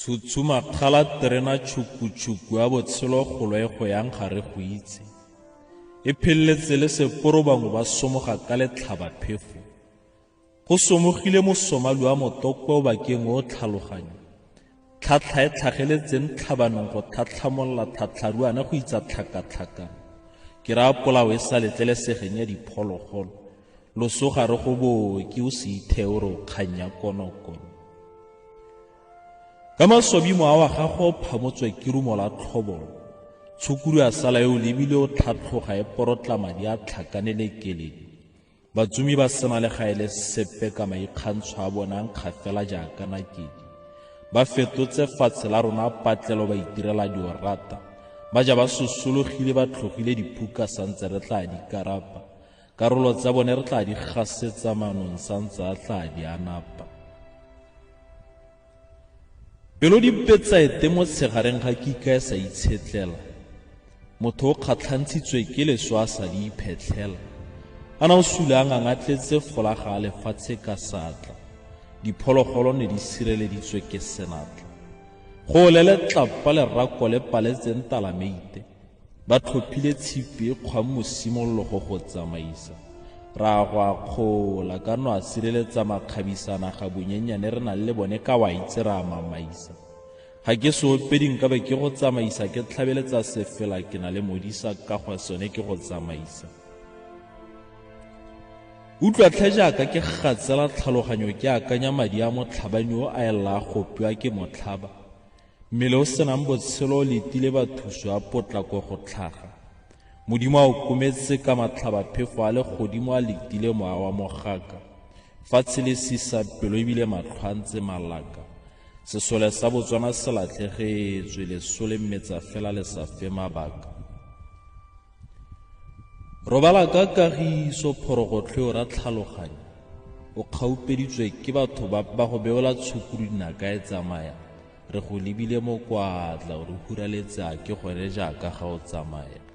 Tshutshuma kgala terena tšhuku ya botshelo kgolo e go yang gare go itse. E phelletse le seporo bangwe ba somoga ka letlhaba phefo. Go somogile mosomalu wa motoko Obakeng-oo-Tlhaloganyo. Tlhatlha e tlhageletseng tlhabanong go tlhatlhamolla tlhatlharuana go itsa tlhakatlhakano. Ke ra polao e sa letlelesegeng ya diphologolo. Loso gare go booki o se itheo re o kganya konokono. Ka masobimo a wa gago o phamotswe ke rumo la tlhobolo. Tshukuru ya sala eo lebile o tlhatlhoga e porotla madi a tlhakane le keledi. Batsumi ba sena le gaele sepe ka maikgantsho a bonang kgafela jaaka nakedi. Ba fetotse fatshe la rona patlelo ba itirela diorata. Ba ja ba sosologile ba tlhogile diphuka santse re tla di karapa. Karolo tsa bone re tla di gasetsa manong santse a tla di anapa. Pelo di petsaete mo tshegareng ga kika e sa itshetlela. Motho o kgatlhantshitswe ke leso a sa di iphetlhela. Ana o sula a ngangatletse folaga a lefatshe ka satla. Diphologolo ne di sireleditswe ke senatla. Go leletlapa lerako le paletseng talameite. Ba tlhophile tshipi e kgwang mosimollogo go tsamaisa. Ra go a kgola ka no a sireletsa makgabisana ga bonyenyane re na le bone ka wa itse ra mamaisa. Ga ke se opeding ka be ke go tsamaisa ke tlhabeletsa sefela ke na le modisa ka go sone ke go tsamaisa. Utlwa tlhe jaaka ke gatsela tlhaloganyo ke akanya madi a motlhabanyo a ela go piwa ke motlhaba. Mmele o senang botshelo o letile bathuso a potlako go tlhaga. Modimo a o kometse ka matlhaba phefo a le godimo a letile moa wa mogaka. Fatshe le sisa pelo ebile matlho a ntse malaka. Sesole sa Botswana se latlhegetswe leso le mmetsa fela le sa fe mabaka. Robala ka Kagiso phorogotlhe o ra tlhaloganyo. O kgaupeditswe ke batho ba go beola tshukuru dinaka e tsamaya. Re go lebile mo kwatla o re huraletsa ke gone jaaka ga o tsamaya.